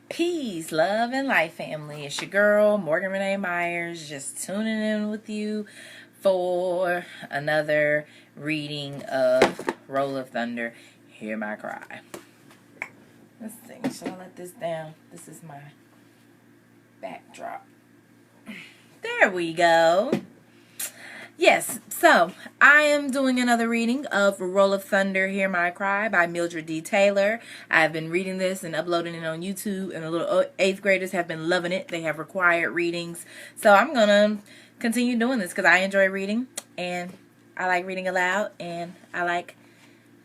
Peace, love, and life, family. It's your girl, Morgan Renee Myers, just tuning in with you for another reading of Roll of Thunder, Hear My Cry. Let's see, should I let this down? This is my backdrop. There we go. Yes, so I am doing another reading of Roll of Thunder, Hear My Cry by Mildred D. Taylor. I've been reading this and uploading it on YouTube, and the little 8th graders have been loving it. They have required readings. So I'm going to continue doing this because I enjoy reading, and I like reading aloud, and I like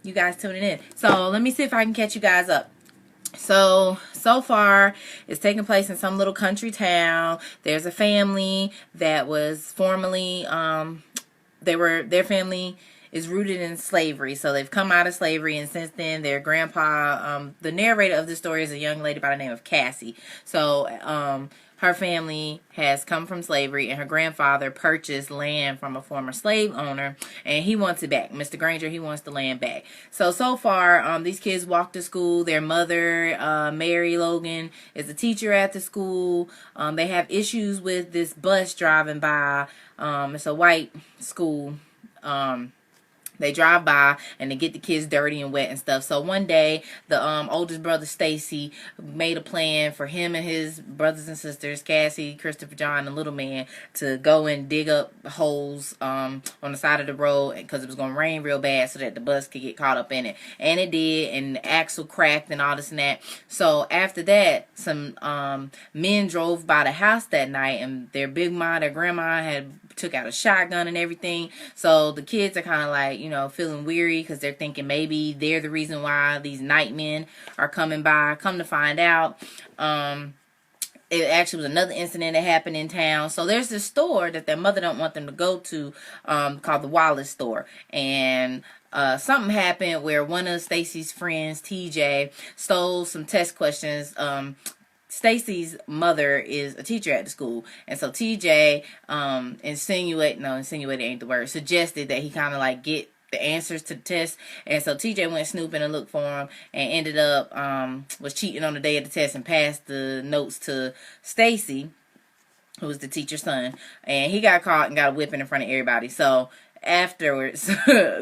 you guys tuning in. So let me see if I can catch you guys up. So far, it's taking place in some little country town. There's a family that was formerly, their family is rooted in slavery. So they've come out of slavery, and since then, their grandpa, the narrator of the story is a young lady by the name of Cassie. So, her family has come from slavery, and her grandfather purchased land from a former slave owner, and he wants it back. Mr. Granger, he wants the land back. So far, these kids walk to school. Their mother, Mary Logan, is a teacher at the school. They have issues with this bus driving by. It's a white school. They drive by and they get the kids dirty and wet and stuff. So one day, the oldest brother, Stacy, made a plan for him and his brothers and sisters, Cassie, Christopher, John, and Little Man, to go and dig up holes on the side of the road because it was going to rain real bad so that the bus could get caught up in it. And it did, and the axle cracked and all this and that. So after that, some men drove by the house that night, and their big mom, their grandma, had took out a shotgun and everything. So the kids are kind of like, feeling weary because they're thinking maybe they're the reason why these night men are coming by. Come to find out, it actually was another incident that happened in town. So there's this store that their mother don't want them to go to, called the Wallace store. And something happened where one of Stacy's friends, TJ, stole some test questions. Stacy's mother is a teacher at the school, and so TJ insinuated ain't the word, suggested that he kind of like get the answers to the test. And so TJ went snooping and looked for him, and ended up was cheating on the day of the test and passed the notes to Stacy, who was the teacher's son, and he got caught and got a whipping in front of everybody. So afterwards,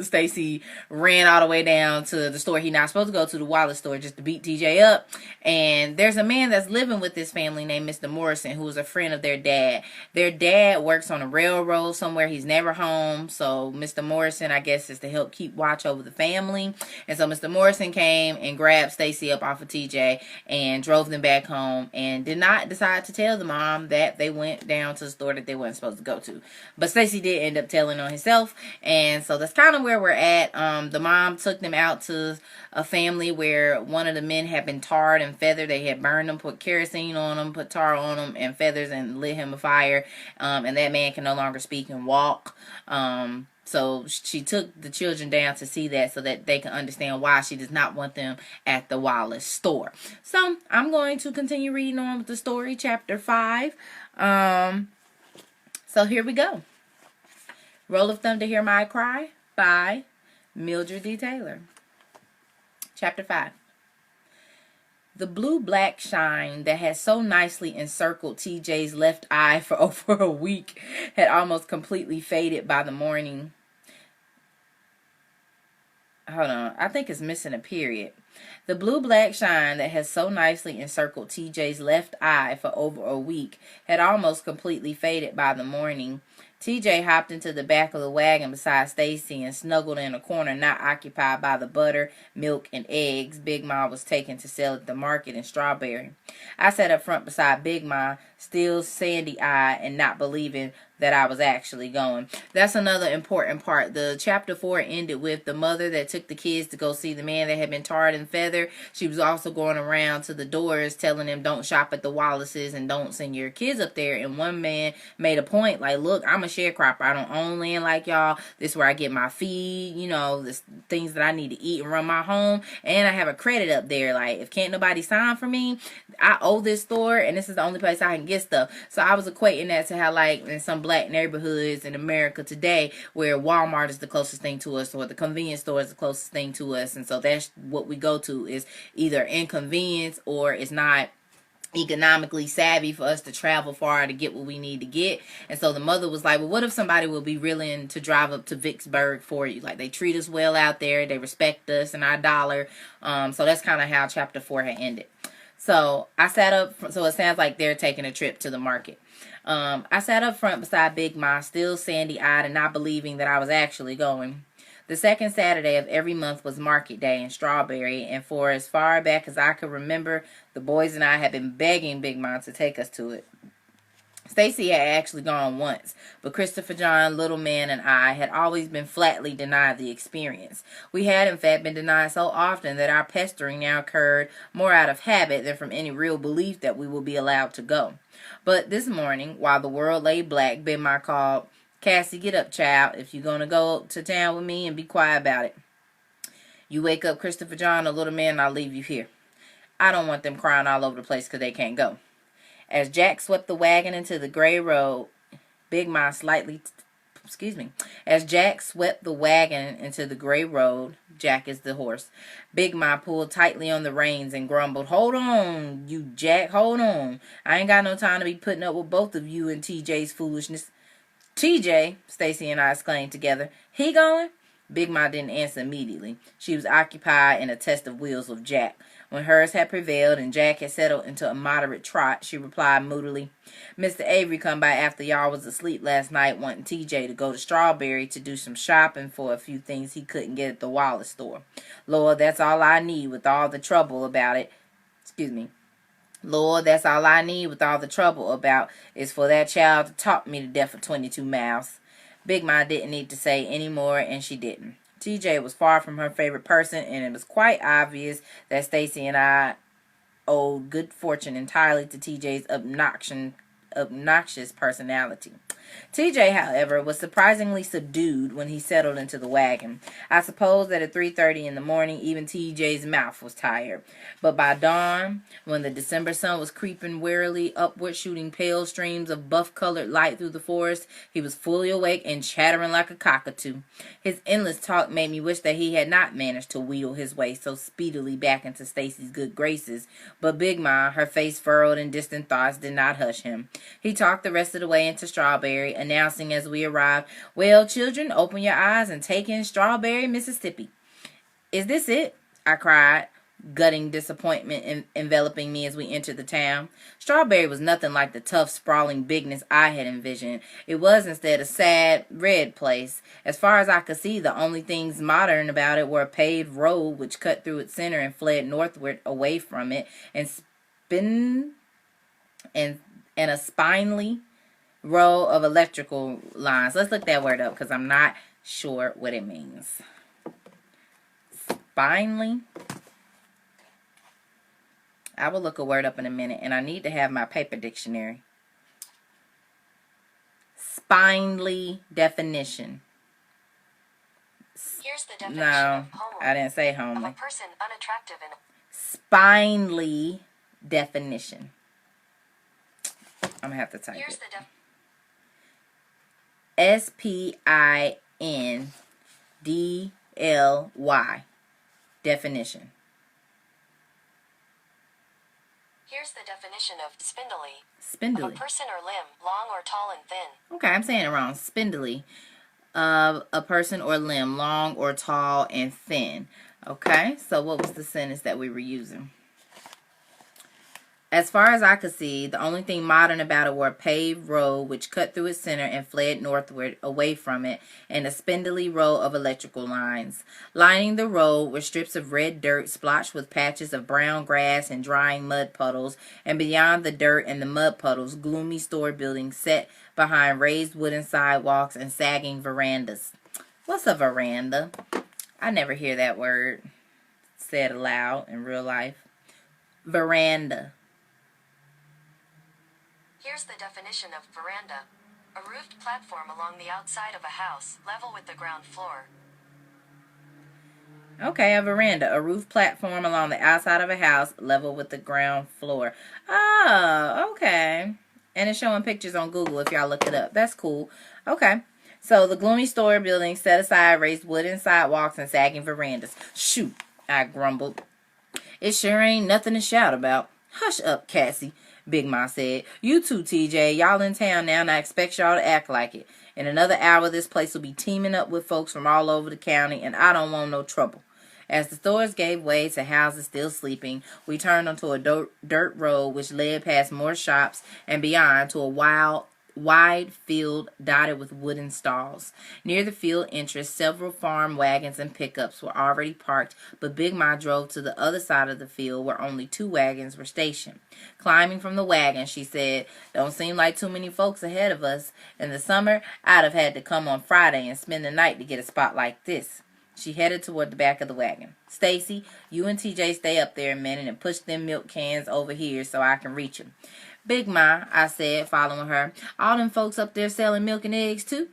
Stacy ran all the way down to the store he not supposed to go to, the Wallace store, just to beat TJ up. And there's a man that's living with this family named Mr. Morrison, who is a friend of their dad. Their dad works on a railroad somewhere. He's never home. So Mr. Morrison, I guess, is to help keep watch over the family. And so Mr. Morrison came and grabbed Stacy up off of TJ and drove them back home, and did not decide to tell the mom that they went down to the store that they weren't supposed to go to. But Stacy did end up telling on himself. And so that's kind of where we're at. The mom took them out to a family where one of the men had been tarred and feathered. They had burned them, put kerosene on them, put tar on them and feathers, and lit him a fire. And that man can no longer speak and walk. So she took the children down to see that so that they can understand why she does not want them at the Wallace store. So I'm going to continue reading on with the story, chapter 5. So here we go. Roll of Thunder, Hear My Cry by Mildred D. Taylor. Chapter 5. The blue-black shine that had so nicely encircled TJ's left eye for over a week had almost completely faded by the morning. Hold on, I think it's missing a period. The blue-black shine that has so nicely encircled TJ's left eye for over a week had almost completely faded by the morning. TJ hopped into the back of the wagon beside Stacy and snuggled in a corner not occupied by the butter, milk, and eggs Big Ma was taking to sell at the market in Strawberry. I sat up front beside Big Ma, still sandy-eyed and not believing that I was actually going. That's another important part. The chapter 4 ended with the mother that took the kids to go see the man that had been tarred and feathered. She was also going around to the doors telling them don't shop at the Wallaces and don't send your kids up there. And one man made a point like, look, I'm a sharecropper. I don't own land like y'all. This is where I get my feed, the things that I need to eat and run my home. And I have a credit up there. Like, if can't nobody sign for me, I owe this store, and this is the only place I can get stuff. So I was equating that to how, like, in some black neighborhoods in America today, where Walmart is the closest thing to us, or the convenience store is the closest thing to us, and so that's what we go to, is either inconvenience or it's not economically savvy for us to travel far to get what we need to get. And so the mother was like, well, what if somebody will be willing to drive up to Vicksburg for you? Like, they treat us well out there, they respect us and our dollar. So that's kind of how chapter 4 had ended. So I sat up, so it sounds like they're taking a trip to the market. I sat up front beside Big Ma, still sandy-eyed and not believing that I was actually going. The second Saturday of every month was market day in Strawberry, and for as far back as I could remember, the boys and I had been begging Big Mom to take us to it. Stacy had actually gone once, but Christopher John, Little Man, and I had always been flatly denied the experience. We had, in fact, been denied so often that our pestering now occurred more out of habit than from any real belief that we would be allowed to go. But this morning, while the world lay black, Big Mom called, Cassie, get up, child, if you're going to go to town with me, and be quiet about it. You wake up Christopher John, a Little Man, and I'll leave you here. I don't want them crying all over the place because they can't go. As Jack swept the wagon into the gray road, As Jack swept the wagon into the gray road, Jack is the horse, Big Ma pulled tightly on the reins and grumbled, hold on, you Jack, hold on. I ain't got no time to be putting up with both of you and TJ's foolishness. TJ, Stacy and I exclaimed together. He going? Big Ma didn't answer immediately. She was occupied in a test of wheels with Jack. When hers had prevailed and Jack had settled into a moderate trot, she replied moodily, Mr. Avery come by after y'all was asleep last night wanting TJ to go to Strawberry to do some shopping for a few things he couldn't get at the Wallace store. Lord, that's all I need with all the trouble about it. Lord, that's all I need with all the trouble about is for that child to talk me to death for 22 miles. Big Ma didn't need to say any more, and she didn't. TJ was far from her favorite person, and it was quite obvious that Stacy and I owed good fortune entirely to TJ's obnoxious personality. TJ, however, was surprisingly subdued when he settled into the wagon. I suppose that at 3:30 in the morning, even TJ's mouth was tired. But by dawn, when the December sun was creeping wearily upward, shooting pale streams of buff-colored light through the forest, he was fully awake and chattering like a cockatoo. His endless talk made me wish that he had not managed to wheedle his way so speedily back into Stacy's good graces. But Big Ma, her face furrowed in distant thoughts, did not hush him. He talked the rest of the way into Strawberry, announcing as we arrived, well, children, open your eyes and take in Strawberry, Mississippi. Is this it? I cried, gutting disappointment enveloping me as we entered the town. Strawberry was nothing like the tough, sprawling bigness I had envisioned. It was instead a sad, red place. As far as I could see, the only things modern about it were a paved road which cut through its center and fled northward away from it, and a spindly row of electrical lines. Let's look that word up because I'm not sure what it means. Spindly. I will look a word up in a minute, and I need to have my paper dictionary. Spindly definition. Here's the definition No, of homely. I didn't say homely. Of a person unattractive and Spindly definition. I'm going to have to type here's it. the Spindly definition. Here's the definition of spindly. Spindly. Of a person or limb, long or tall and thin. Okay, I'm saying it wrong. Spindly. Of a person or limb, long or tall and thin. Okay, so what was the sentence that we were using? As far as I could see, the only thing modern about it were a paved road which cut through its center and fled northward away from it, and a spindly row of electrical lines. Lining the road were strips of red dirt splotched with patches of brown grass and drying mud puddles, and beyond the dirt and the mud puddles, gloomy store buildings set behind raised wooden sidewalks and sagging verandas. What's a veranda? I never hear that word said aloud in real life. Veranda. Here's the definition of veranda. A roofed platform along the outside of a house, level with the ground floor. Okay, a veranda. A roof platform along the outside of a house, level with the ground floor. Oh, okay. And it's showing pictures on Google if y'all look it up. That's cool. Okay. So the gloomy store building set aside raised wooden sidewalks and sagging verandas. Shoot, I grumbled. It sure ain't nothing to shout about. Hush up, Cassie, Big Ma said. You too, TJ. Y'all in town now, and I expect y'all to act like it. In another hour, this place will be teeming up with folks from all over the county, and I don't want no trouble. As the stores gave way to houses still sleeping, we turned onto a dirt road which led past more shops and beyond to a wide field dotted with wooden stalls. Near the field entrance, several farm wagons and pickups were already parked, but Big Ma drove to the other side of the field where only 2 wagons were stationed. Climbing from the wagon, she said, "Don't seem like too many folks ahead of us. In the summer, I'd have had to come on Friday and spend the night to get a spot like this." She headed toward the back of the wagon. "Stacy, you and TJ stay up there a minute and push them milk cans over here so I can reach them." "Big Ma," I said, following her, "all them folks up there selling milk and eggs too?"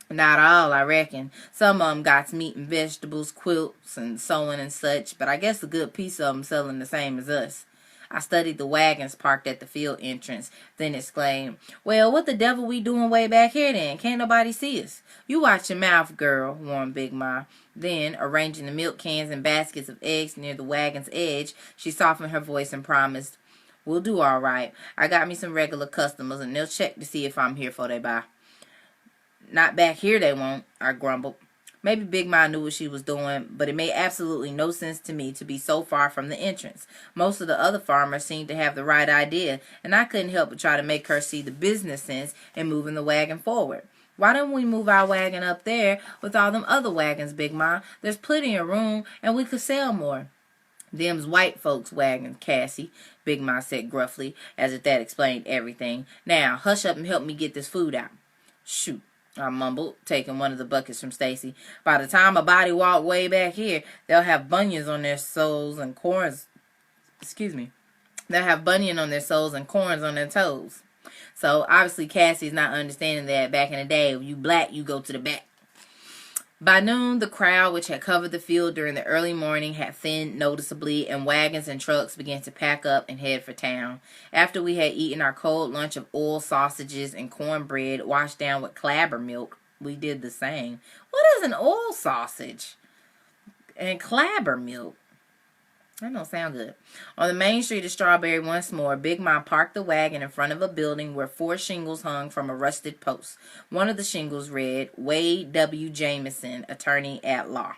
"Not all, I reckon. Some of 'em got meat and vegetables, quilts and sewing and such, but I guess a good piece of 'em selling the same as us." I studied the wagons parked at the field entrance, then exclaimed, "Well, what the devil we doing way back here then? Can't nobody see us." "You watch your mouth, girl," warned Big Ma. Then, arranging the milk cans and baskets of eggs near the wagon's edge, she softened her voice and promised, "We'll do all right. I got me some regular customers, and they'll check to see if I'm here before they buy." "Not back here they won't," I grumbled. Maybe Big Ma knew what she was doing, but it made absolutely no sense to me to be so far from the entrance. Most of the other farmers seemed to have the right idea, and I couldn't help but try to make her see the business sense in moving the wagon forward. "Why don't we move our wagon up there with all them other wagons, Big Ma? There's plenty of room, and we could sell more." "Them's white folks' wagons, Cassie," Big Ma said gruffly, as if that explained everything. "Now, hush up and help me get this food out." "Shoot," I mumbled, taking one of the buckets from Stacy. "By the time a body walk way back here, they'll have bunions on their soles and corns. They'll have bunion on their soles and corns on their toes." So obviously Cassie's not understanding that back in the day, if you black, you go to the back. By noon, the crowd, which had covered the field during the early morning, had thinned noticeably, and wagons and trucks began to pack up and head for town. After we had eaten our cold lunch of oil sausages and cornbread washed down with clabber milk, we did the same. What is an oil sausage? And clabber milk? That don't sound good. On the main street of Strawberry once more, Big Ma parked the wagon in front of a building where 4 shingles hung from a rusted post. One of the shingles read, "Wade W. Jameson, Attorney at Law."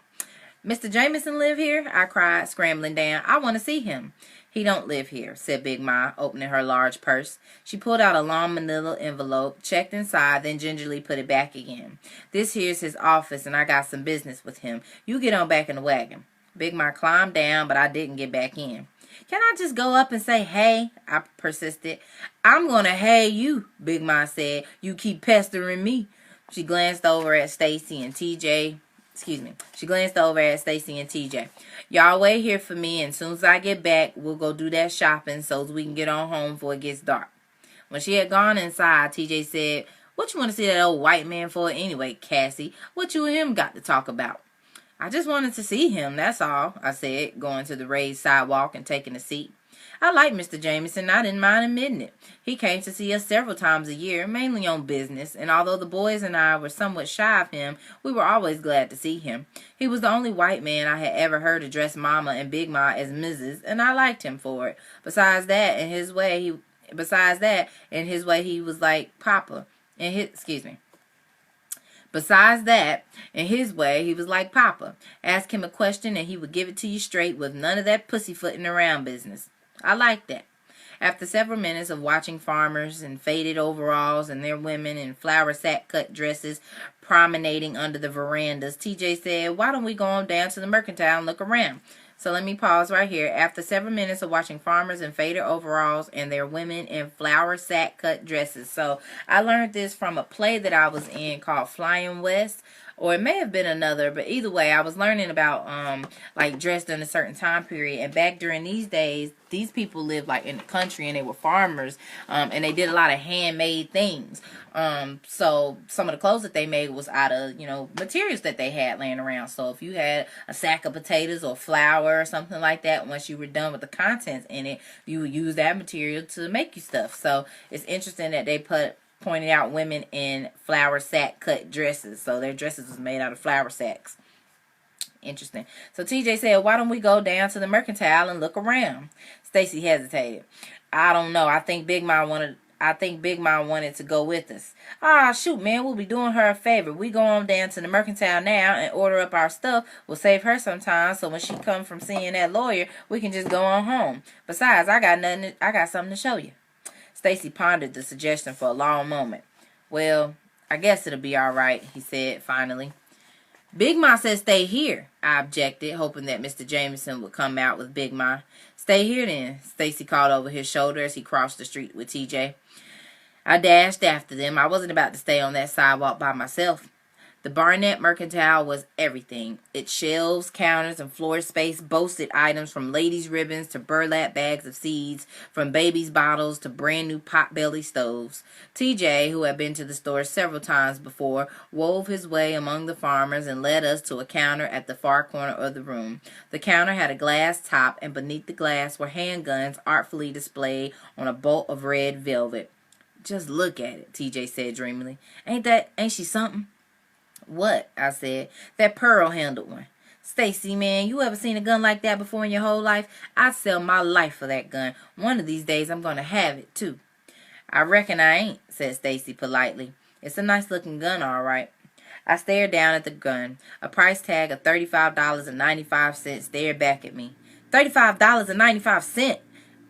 "Mr. Jameson live here?" I cried, scrambling down. "I want to see him." "He don't live here," said Big Ma, opening her large purse. She pulled out a long manila envelope, checked inside, then gingerly put it back again. "This here's his office, and I got some business with him. You get on back in the wagon." Big Ma climbed down, but I didn't get back in. "Can I just go up and say hey?" I persisted. "I'm going to hey you," Big Ma said. "You keep pestering me." She glanced over at Stacy and TJ. "Y'all wait here for me, and as soon as I get back, we'll go do that shopping so we can get on home before it gets dark." When she had gone inside, TJ said, "What you want to see that old white man for anyway, Cassie? What you and him got to talk about?" "I just wanted to see him, that's all," I said, going to the raised sidewalk and taking a seat. I like Mr. Jameson, I didn't mind admitting it. He came to see us several times a year, mainly on business, and although the boys and I were somewhat shy of him, we were always glad to see him. He was the only white man I had ever heard address Mama and Big Ma as Mrs., and I liked him for it. Besides that, in his way, he was like Papa. Besides that, in his way, he was like Papa. Ask him a question and he would give it to you straight with none of that pussyfooting around business. I liked that. After several minutes of watching farmers in faded overalls and their women in flower sack cut dresses promenading under the verandas, TJ said, "Why don't we go on down to the mercantile and look around?" So let me pause right here. After several minutes of watching farmers in faded overalls and their women in flower sack cut dresses. So I learned this from a play that I was in called Flying West. Or it may have been another, but either way, I was learning about like dressed in a certain time period. And back during these days, these people lived like in the country and they were farmers, and they did a lot of handmade things. So some of the clothes that they made was out of, materials that they had laying around. So if you had a sack of potatoes or flour or something like that, once you were done with the contents in it, you would use that material to make you stuff. So it's interesting that they pointed out women in flower sack cut dresses. So their dresses was made out of flour sacks. Interesting. So TJ said, why don't we go down to the mercantile and look around? Stacy hesitated. I don't know. I think Big Mom wanted to go with us. Ah, shoot, man, we'll be doing her a favor. We go on down to the mercantile now and order up our stuff. We'll save her some time, so when she comes from seeing that lawyer, we can just go on home. Besides, I got something to show you. Stacy pondered the suggestion for a long moment. Well, I guess it'll be all right, he said finally. Big Ma said stay here, I objected, hoping that Mr. Jameson would come out with Big Ma. Stay here then, Stacy called over his shoulder as he crossed the street with TJ. I dashed after them. I wasn't about to stay on that sidewalk by myself. The Barnett Mercantile was everything. Its shelves, counters, and floor space boasted items from ladies' ribbons to burlap bags of seeds, from babies' bottles to brand new pot-belly stoves. TJ, who had been to the store several times before, wove his way among the farmers and led us to a counter at the far corner of the room. The counter had a glass top, and beneath the glass were handguns artfully displayed on a bolt of red velvet. Just look at it, TJ said dreamily. Ain't she something? What? I said. That pearl-handled one. Stacy, man, you ever seen a gun like that before in your whole life? I'd sell my life for that gun. One of these days I'm going to have it, too. I reckon I ain't, said Stacy politely. It's a nice-looking gun, all right. I stared down at the gun. A price tag of $35.95 stared back at me. $35.95?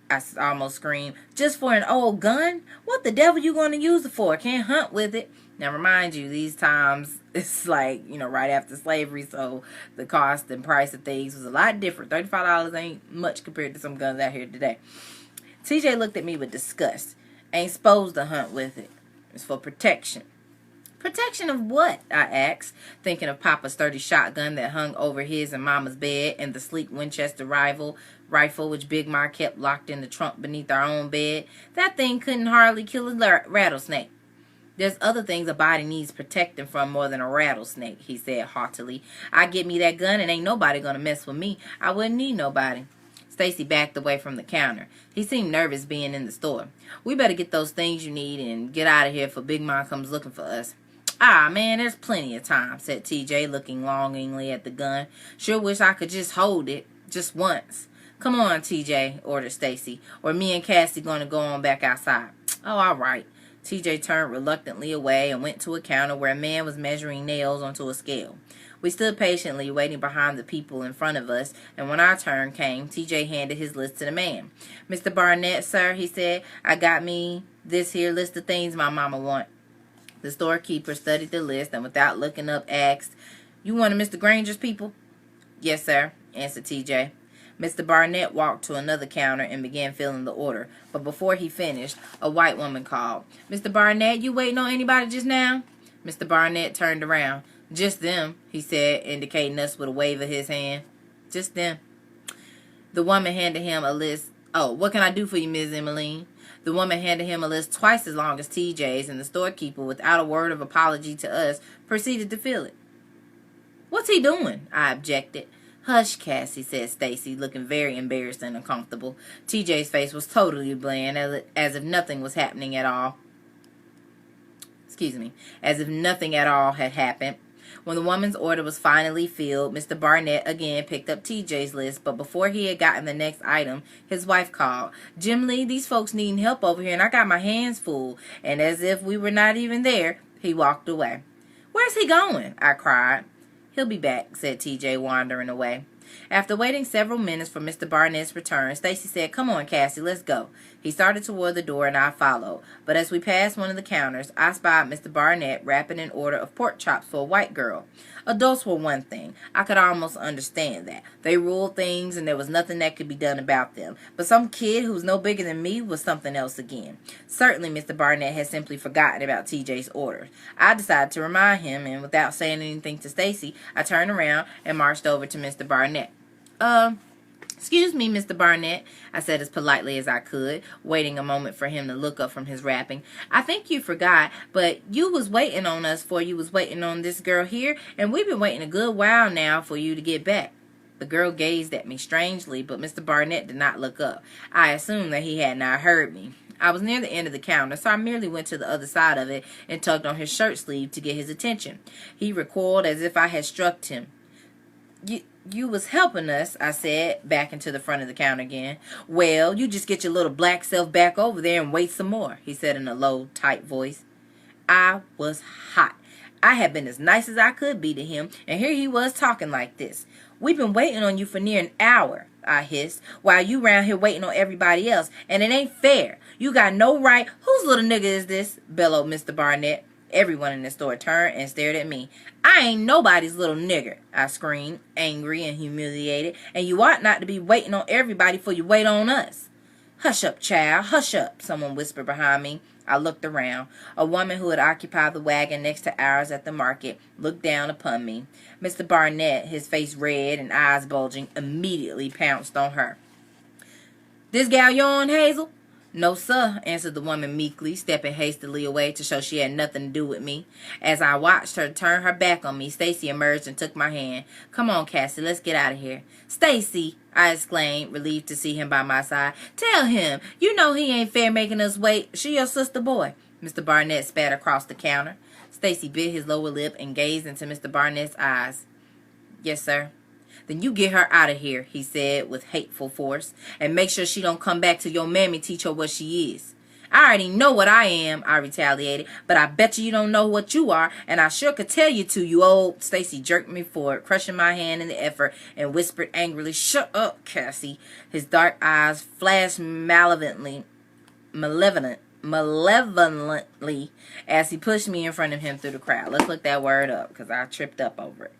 I almost screamed. Just for an old gun? What the devil you going to use it for? Can't hunt with it. Now, remind you, these times, it's like, right after slavery, so the cost and price of things was a lot different. $35 ain't much compared to some guns out here today. TJ looked at me with disgust. Ain't supposed to hunt with it. It's for protection. Protection of what? I asked, thinking of Papa's sturdy shotgun that hung over his and Mama's bed and the sleek Winchester rifle which Big Ma kept locked in the trunk beneath our own bed. That thing couldn't hardly kill a rattlesnake. There's other things a body needs protecting from more than a rattlesnake, he said haughtily. I get me that gun and ain't nobody gonna mess with me. I wouldn't need nobody. Stacy backed away from the counter. He seemed nervous being in the store. We better get those things you need and get out of here before Big Ma comes looking for us. Ah, man, there's plenty of time, said TJ, looking longingly at the gun. Sure wish I could just hold it, just once. Come on, TJ, ordered Stacy, or me and Cassie gonna go on back outside. Oh, all right. TJ turned reluctantly away and went to a counter where a man was measuring nails onto a scale. We stood patiently waiting behind the people in front of us, and when our turn came, TJ handed his list to the man. Mr. Barnett, sir, he said, I got me this here list of things my mama want. The storekeeper studied the list and without looking up asked, You one of Mr. Granger's people? Yes, sir, answered TJ. Mr. Barnett walked to another counter and began filling the order. But before he finished, a white woman called, Mr. Barnett, you waiting on anybody just now? Mr. Barnett turned around. Just them, he said, indicating us with a wave of his hand. Just them. The woman handed him a list. Oh, what can I do for you, Ms. Emmeline? The woman handed him a list twice as long as TJ's, and the storekeeper, without a word of apology to us, proceeded to fill it. What's he doing? I objected. Hush, Cassie, said Stacy, looking very embarrassed and uncomfortable. TJ's face was totally bland, as if nothing was happening at all. As if nothing at all had happened. When the woman's order was finally filled, Mr. Barnett again picked up TJ's list, but before he had gotten the next item, his wife called, Jim Lee, these folks needing help over here, and I got my hands full. And as if we were not even there, he walked away. Where's he going? I cried. He'll be back, said TJ, wandering away. After waiting several minutes for Mr. Barnett's return, Stacy said, Come on, Cassie, let's go. He started toward the door, and I followed. But as we passed one of the counters, I spied Mr. Barnett wrapping an order of pork chops for a white girl. Adults were one thing. I could almost understand that. They ruled things, and there was nothing that could be done about them. But some kid who's no bigger than me was something else again. Certainly, Mr. Barnett had simply forgotten about TJ's orders. I decided to remind him, and without saying anything to Stacy, I turned around and marched over to Mr. Barnett. Excuse me, Mr. Barnett, I said as politely as I could, waiting a moment for him to look up from his wrapping. I think you forgot, but you was waiting on us for you was waiting on this girl here, and we've been waiting a good while now for you to get back. The girl gazed at me strangely, but Mr. Barnett did not look up. I assumed that he had not heard me. I was near the end of the counter, so I merely went to the other side of it and tugged on his shirt sleeve to get his attention. He recoiled as if I had struck him. You was helping us, I said, backing to the front of the counter again. Well, you just get your little black self back over there and wait some more, he said in a low, tight voice. I was hot. I had been as nice as I could be to him, and here he was talking like this. We've been waiting on you for near an hour, I hissed, while you round here waiting on everybody else, and it ain't fair. You got no right. Whose little nigga is this? Bellowed Mr. Barnett. Everyone in the store turned and stared at me. I ain't nobody's little nigger, I screamed, angry and humiliated, and you ought not to be waiting on everybody before you wait on us. Hush up, child, hush up, someone whispered behind me. I looked around. A woman who had occupied the wagon next to ours at the market looked down upon me. Mr. Barnett, his face red and eyes bulging, immediately pounced on her. This gal yourn, Hazel? No, sir, answered the woman meekly, stepping hastily away to show she had nothing to do with me. As I watched her turn her back on me, Stacy emerged and took my hand. Come on, Cassie, let's get out of here. Stacy, I exclaimed, relieved to see him by my side. Tell him, you know he ain't fair making us wait. She your sister boy. Mr. Barnett spat across the counter. Stacy bit his lower lip and gazed into Mr. Barnett's eyes. Yes, sir. Then you get her out of here, he said with hateful force, and make sure she don't come back till your mammy teach her what she is. I already know what I am, I retaliated, but I bet you don't know what you are, and I sure could tell you to, you old... Stacy jerked me forward, crushing my hand in the effort, and whispered angrily, Shut up, Cassie. His dark eyes flashed malevolently as he pushed me in front of him through the crowd. Let's look that word up, because I tripped up over it.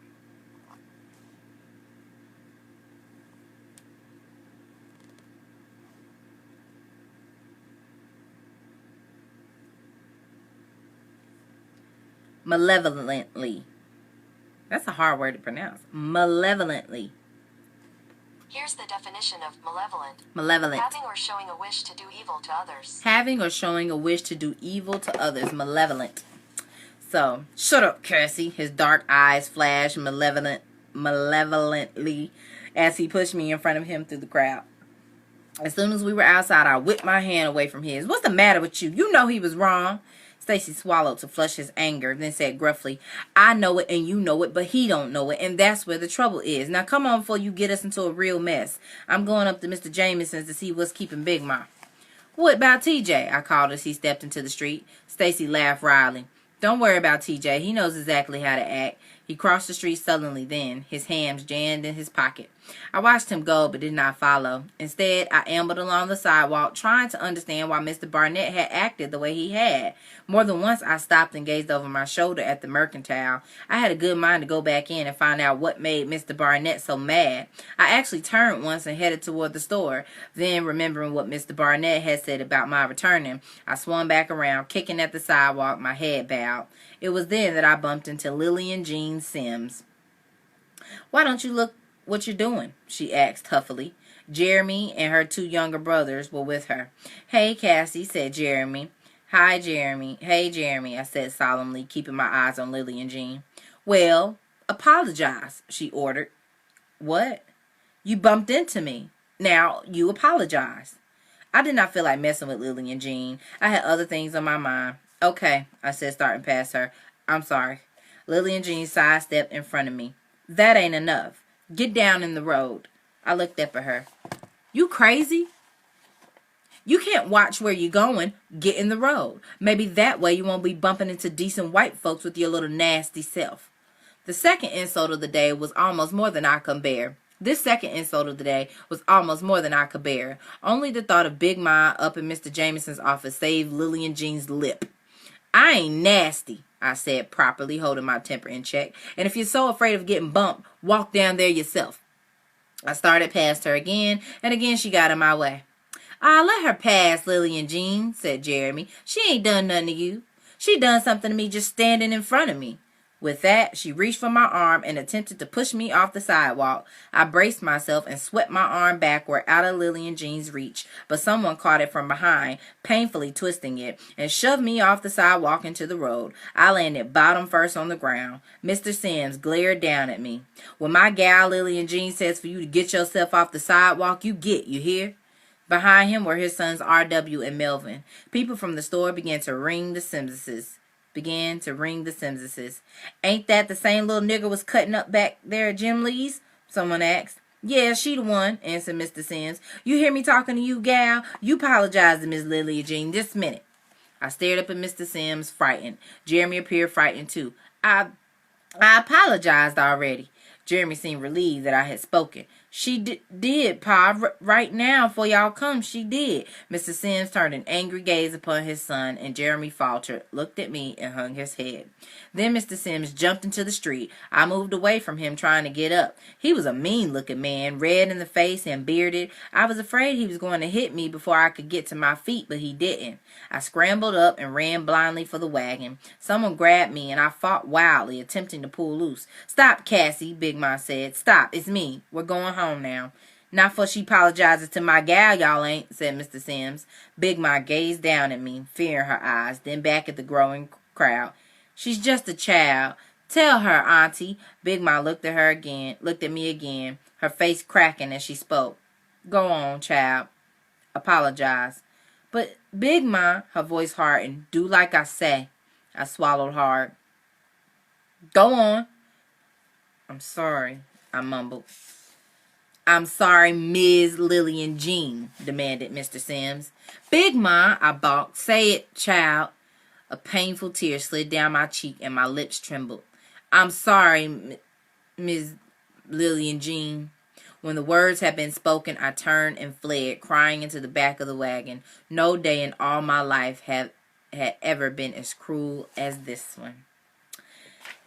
Malevolently. That's a hard word to pronounce. Malevolently. Here's the definition of malevolent. Malevolent. Having or showing a wish to do evil to others. Having or showing a wish to do evil to others. Malevolent. So, shut up, Cassie. His dark eyes flashed malevolently as he pushed me in front of him through the crowd. As soon as we were outside, I whipped my hand away from his. What's the matter with you? You know he was wrong. Stacy swallowed to flush his anger, then said gruffly, I know it and you know it, but he don't know it, and that's where the trouble is. Now come on before you get us into a real mess. I'm going up to Mr. Jameson's to see what's keeping Big Ma. What about TJ? I called as he stepped into the street. Stacy laughed wryly. Don't worry about TJ. He knows exactly how to act. He crossed the street sullenly then, his hands jammed in his pocket. I watched him go, but did not follow. Instead, I ambled along the sidewalk, trying to understand why Mr. Barnett had acted the way he had. More than once, I stopped and gazed over my shoulder at the mercantile. I had a good mind to go back in and find out what made Mr. Barnett so mad. I actually turned once and headed toward the store. Then, remembering what Mr. Barnett had said about my returning, I swung back around, kicking at the sidewalk, my head bowed. It was then that I bumped into Lillian Jean Sims. Why don't you look what you're doing? She asked huffily. Jeremy and her two younger brothers were with her. Hey, Cassie, said Jeremy. Hi, Jeremy. Hey, Jeremy, I said solemnly, keeping my eyes on Lillian Jean. Well, apologize, she ordered. What? You bumped into me. Now, you apologize. I did not feel like messing with Lillian Jean. I had other things on my mind. Okay, I said, starting past her. I'm sorry. Lillian Jean sidestepped in front of me. That ain't enough. Get down in the road. I looked up at her. You crazy? You can't watch where you're going. Get in the road. Maybe that way you won't be bumping into decent white folks with your little nasty self. The second insult of the day was almost more than I could bear. Only the thought of Big Ma up in Mr. Jameson's office saved Lillian Jean's lip. I ain't nasty, I said properly, holding my temper in check. And if you're so afraid of getting bumped, walk down there yourself. I started past her again, and again she got in my way. Let her pass, Lillian Jean, said Jeremy. She ain't done nothing to you. She done something to me just standing in front of me. With that, she reached for my arm and attempted to push me off the sidewalk. I braced myself and swept my arm backward out of Lillian Jean's reach, but someone caught it from behind, painfully twisting it, and shoved me off the sidewalk into the road. I landed bottom first on the ground. Mr. Sims glared down at me. When my gal Lillian Jean says for you to get yourself off the sidewalk, you get, you hear? Behind him were his sons R.W. and Melvin. People from the store began to ring the Simses. Ain't that the same little nigger was cutting up back there at Jim Lee's? someone asked. Yeah, she the one, answered Mr. Sims. You hear me talking to you, gal? You apologize to Miss Lily Jean this minute. I stared up at Mr. Sims, frightened. Jeremy appeared frightened, too. I apologized already. Jeremy seemed relieved that I had spoken. She did, Pa. Right now, before y'all come, she did. Mr. Sims turned an angry gaze upon his son, and Jeremy faltered, looked at me, and hung his head. Then Mr. Sims jumped into the street. I moved away from him, trying to get up. He was a mean-looking man, red in the face and bearded. I was afraid he was going to hit me before I could get to my feet, but he didn't. I scrambled up and ran blindly for the wagon. Someone grabbed me, and I fought wildly, attempting to pull loose. Stop, Cassie, Big Ma said. Stop, it's me. We're going home now. Not for she apologizes to my gal, y'all ain't, said Mr. Sims. Big Ma gazed down at me, fear in her eyes, then back at the growing crowd. She's just a child. Tell her, Auntie. Big Ma looked at me again, her face cracking as she spoke. Go on, child. Apologize. But Big Ma, her voice hardened. Do like I say. I swallowed hard. Go on. I'm sorry, I mumbled. I'm sorry, Ms. Lillian Jean, demanded Mr. Sims. Big Ma, I balked. Say it, child. A painful tear slid down my cheek and my lips trembled. I'm sorry, Ms. Lillian Jean. When the words had been spoken, I turned and fled, crying into the back of the wagon. No day in all my life had ever been as cruel as this one.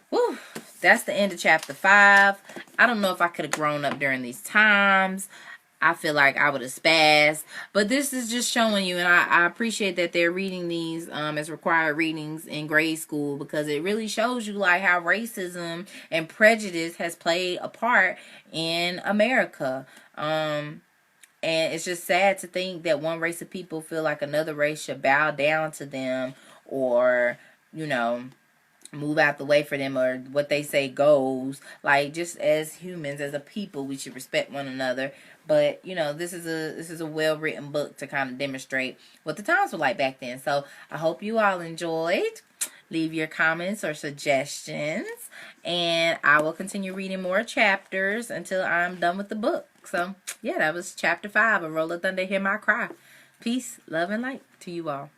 Whew, that's the end of chapter 5. I don't know if I could have grown up during these times. I feel like I would have spazzed. But this is just showing you, and I appreciate that they're reading these as required readings in grade school, because it really shows you like how racism and prejudice has played a part in America. And it's just sad to think that one race of people feel like another race should bow down to them, or, you know, move out the way for them, or what they say goes. Like, just as humans, as a people, we should respect one another. But, you know, this is a well-written book to kind of demonstrate what the times were like back then. So I hope you all enjoyed. Leave your comments or suggestions, and I will continue reading more chapters until I'm done with the book. So yeah, that was chapter 5 of Roll of Thunder, Hear My Cry. Peace, love, and light to you all.